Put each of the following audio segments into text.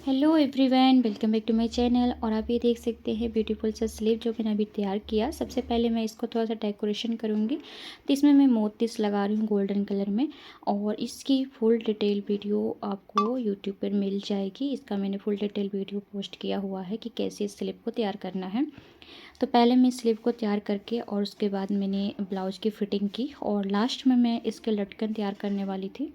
Hello everyone, welcome back to my channel. और आप ये देख सकते हैं ब्यूटीफुल सा स्लीव जो मैंने अभी तैयार किया। सबसे पहले मैं इसको थोड़ा सा डेकोरेशन करूँगी, तो इसमें मैं मोतीस लगा रही हूँ गोल्डन कलर में। और इसकी फुल डिटेल वीडियो आपको यूट्यूब पर मिल जाएगी। इसका मैंने फुल डिटेल वीडियो पोस्ट किया हुआ है कि कैसे इस स्लीव को तैयार करना है। तो पहले मैं स्लीव को तैयार करके और उसके बाद मैंने ब्लाउज की फ़िटिंग की और लास्ट में मैं इसके लटकन तैयार करने वाली थी।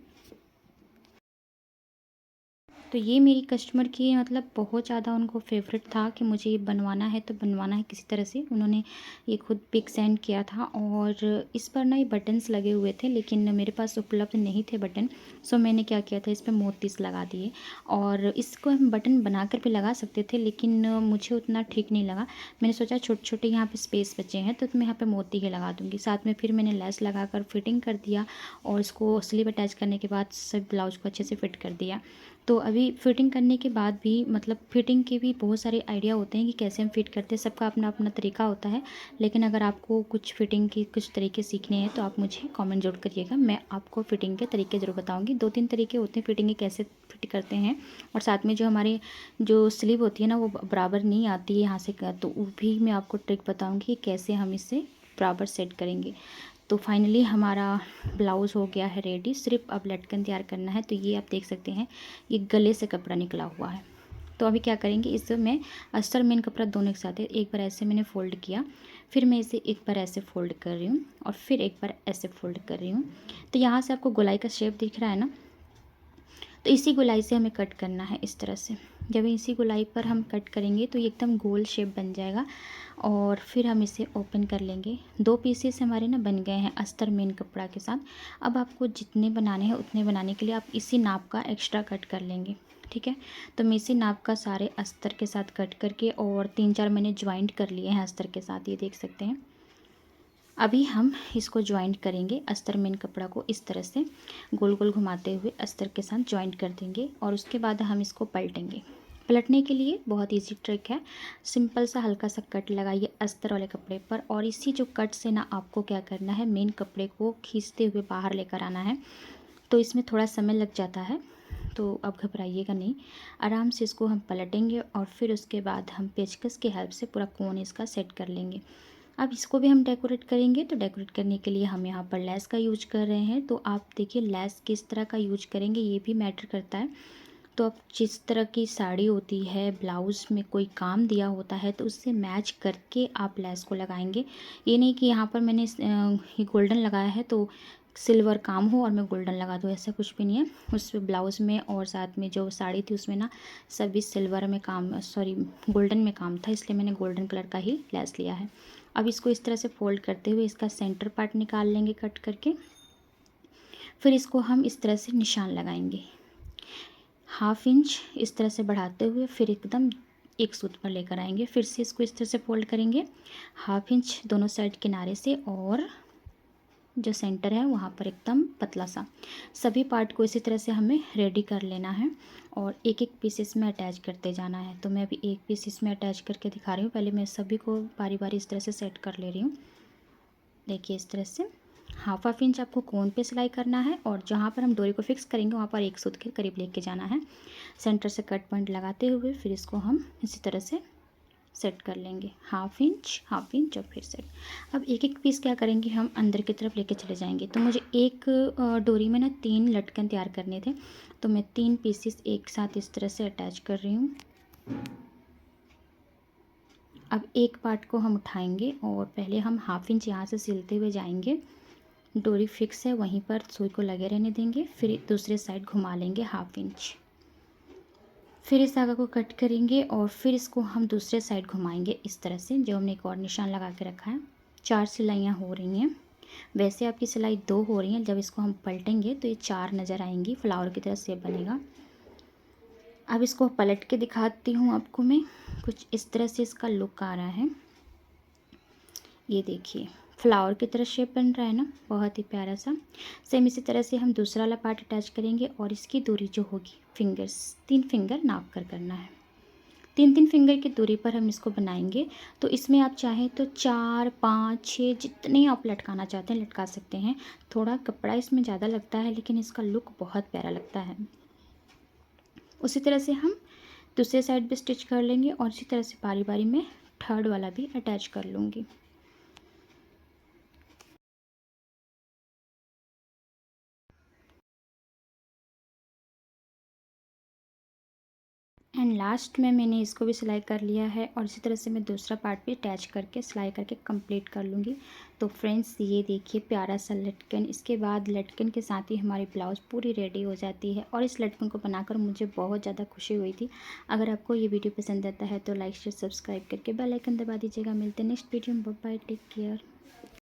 तो ये मेरी कस्टमर की मतलब बहुत ज़्यादा उनको फेवरेट था कि मुझे ये बनवाना है तो बनवाना है किसी तरह से। उन्होंने ये खुद पिक सेंड किया था और इस पर ना ये बटन्स लगे हुए थे, लेकिन मेरे पास उपलब्ध नहीं थे बटन। सो मैंने क्या किया था, इस पर मोतीस लगा दिए। और इसको हम बटन बना कर भी लगा सकते थे, लेकिन मुझे उतना ठीक नहीं लगा। मैंने सोचा छोटे छोटे यहाँ पे स्पेस बचे हैं तो मैं यहाँ पे मोती के लगा दूँगी। साथ में फिर मैंने लेस लगा कर फिटिंग कर दिया और इसको स्लीव अटैच करने के बाद सब ब्लाउज को अच्छे से फिट कर दिया। तो अभी फ़िटिंग करने के बाद भी मतलब फ़िटिंग के भी बहुत सारे आइडिया होते हैं कि कैसे हम फ़िट करते हैं। सबका अपना अपना तरीका होता है। लेकिन अगर आपको कुछ फ़िटिंग की कुछ तरीके सीखने हैं तो आप मुझे कमेंट ज़रूर करिएगा। मैं आपको फ़िटिंग के तरीके ज़रूर बताऊंगी। 2-3 तरीके होते हैं फ़िटिंग के, कैसे फ़िट करते हैं। और साथ में जो हमारे जो स्लीव होती है ना, वो बराबर नहीं आती है यहाँ से, तो वो भी मैं आपको ट्रिक बताऊँगी कि कैसे हम इसे बराबर सेट करेंगे। तो फाइनली हमारा ब्लाउज़ हो गया है रेडी। सिर्फ अब लटकन तैयार करना है। तो ये आप देख सकते हैं, ये गले से कपड़ा निकला हुआ है। तो अभी क्या करेंगे, इसमें अस्तर मेन कपड़ा दोनों एक साथ है। एक बार ऐसे मैंने फ़ोल्ड किया, फिर मैं इसे एक बार ऐसे फ़ोल्ड कर रही हूँ और फिर एक बार ऐसे फ़ोल्ड कर रही हूँ। तो यहाँ से आपको गोलाई का शेप दिख रहा है ना, तो इसी गोलाई से हमें कट करना है इस तरह से। जब इसी गोलाई पर हम कट करेंगे तो ये एकदम गोल शेप बन जाएगा। और फिर हम इसे ओपन कर लेंगे। 2 पीसेस हमारे ना बन गए हैं अस्तर मेन कपड़ा के साथ। अब आपको जितने बनाने हैं उतने बनाने के लिए आप इसी नाप का एक्स्ट्रा कट कर लेंगे, ठीक है। तो मैं इसी नाप का सारे अस्तर के साथ कट करके और 3-4 मैंने ज्वाइंट कर लिए हैं अस्तर के साथ, ये देख सकते हैं। अभी हम इसको ज्वाइंट करेंगे। अस्तर मेन कपड़ा को इस तरह से गोल गोल घुमाते हुए अस्तर के साथ ज्वाइंट कर देंगे और उसके बाद हम इसको पलटेंगे। पलटने के लिए बहुत इजी ट्रिक है। सिंपल सा हल्का सा कट लगाइए अस्तर वाले कपड़े पर और इसी जो कट से ना आपको क्या करना है, मेन कपड़े को खींचते हुए बाहर लेकर आना है। तो इसमें थोड़ा समय लग जाता है, तो अब घबराइएगा नहीं। आराम से इसको हम पलटेंगे और फिर उसके बाद हम पेचकस की हेल्प से पूरा कोन इसका सेट कर लेंगे। अब इसको भी हम डेकोरेट करेंगे। तो डेकोरेट करने के लिए हम यहाँ पर लेस का यूज कर रहे हैं। तो आप देखिए लेस किस तरह का यूज करेंगे ये भी मैटर करता है। तो अब जिस तरह की साड़ी होती है, ब्लाउज़ में कोई काम दिया होता है, तो उससे मैच करके आप लेस को लगाएंगे। ये नहीं कि यहाँ पर मैंने ये गोल्डन लगाया है तो सिल्वर काम हो और मैं गोल्डन लगा दूँ, ऐसा कुछ भी नहीं है। उस ब्लाउज़ में और साथ में जो साड़ी थी उसमें ना सभी सिल्वर में काम, सॉरी गोल्डन में काम था, इसलिए मैंने गोल्डन कलर का ही लेस लिया है। अब इसको इस तरह से फोल्ड करते हुए इसका सेंटर पार्ट निकाल लेंगे कट करके। फिर इसको हम इस तरह से निशान लगाएंगे, 1/2 इंच इस तरह से बढ़ाते हुए फिर एकदम एक सूत पर लेकर आएंगे। फिर से इसको इस तरह से फोल्ड करेंगे 1/2 इंच दोनों साइड किनारे से और जो सेंटर है वहाँ पर एकदम पतला सा। सभी पार्ट को इसी तरह से हमें रेडी कर लेना है और एक एक पीस इसमें अटैच करते जाना है। तो मैं अभी एक पीस इसमें अटैच करके दिखा रही हूँ। पहले मैं सभी को बारी बारी इस तरह से सेट कर ले रही हूँ। देखिए इस तरह से 1/2 इंच आपको कोन पे सिलाई करना है और जहाँ पर हम डोरी को फिक्स करेंगे वहाँ पर एक सूत के करीब लेके जाना है। सेंटर से कट पॉइंट लगाते हुए फिर इसको हम इसी तरह से सेट कर लेंगे, 1/2 इंच और फिर सेट। अब एक एक पीस क्या करेंगे, हम अंदर की तरफ लेके चले जाएंगे। तो मुझे एक डोरी में ना 3 लटकन तैयार करने थे, तो मैं 3 पीसेस एक साथ इस तरह से अटैच कर रही हूँ। अब एक पार्ट को हम उठाएंगे और पहले हम 1/2 इंच यहाँ से सिलते हुए जाएंगे। डोरी फिक्स है वहीं पर सुई को लगे रहने देंगे। फिर दूसरे साइड घुमा लेंगे 1/2 इंच। फिर इस धागा को कट करेंगे और फिर इसको हम दूसरे साइड घुमाएंगे इस तरह से, जो हमने एक और निशान लगा के रखा है। 4 सिलाइयाँ हो रही हैं। वैसे आपकी सिलाई 2 हो रही हैं, जब इसको हम पलटेंगे तो ये 4 नज़र आएंगी, फ्लावर की तरह शेप बनेगा। अब इसको पलट के दिखाती हूँ आपको मैं। कुछ इस तरह से इसका लुक आ रहा है। ये देखिए फ्लावर की तरह शेप बन रहा है ना, बहुत ही प्यारा सा। सेम इसी तरह से हम दूसरा वाला पार्ट अटैच करेंगे और इसकी दूरी जो होगी फिंगर्स 3 फिंगर नाप कर करना है। 3-3 फिंगर की दूरी पर हम इसको बनाएंगे। तो इसमें आप चाहें तो 4, 5, 6 जितने आप लटकाना चाहते हैं लटका सकते हैं। थोड़ा कपड़ा इसमें ज़्यादा लगता है लेकिन इसका लुक बहुत प्यारा लगता है। उसी तरह से हम दूसरे साइड भी स्टिच कर लेंगे और इसी तरह से बारी बारी में थर्ड वाला भी अटैच कर लूँगी। एंड लास्ट में मैंने इसको भी सिलाई कर लिया है और इसी तरह से मैं दूसरा पार्ट भी अटैच करके सिलाई करके कंप्लीट कर लूँगी। तो फ्रेंड्स ये देखिए प्यारा सा लटकन, इसके बाद लटकन के साथ ही हमारी ब्लाउज़ पूरी रेडी हो जाती है और इस लटकन को बनाकर मुझे बहुत ज़्यादा खुशी हुई थी। अगर आपको ये वीडियो पसंद आता है तो लाइक शेयर सब्सक्राइब करके बेल आइकन दबा दीजिएगा। मिलते हैं नेक्स्ट वीडियो में। Bye bye, take care.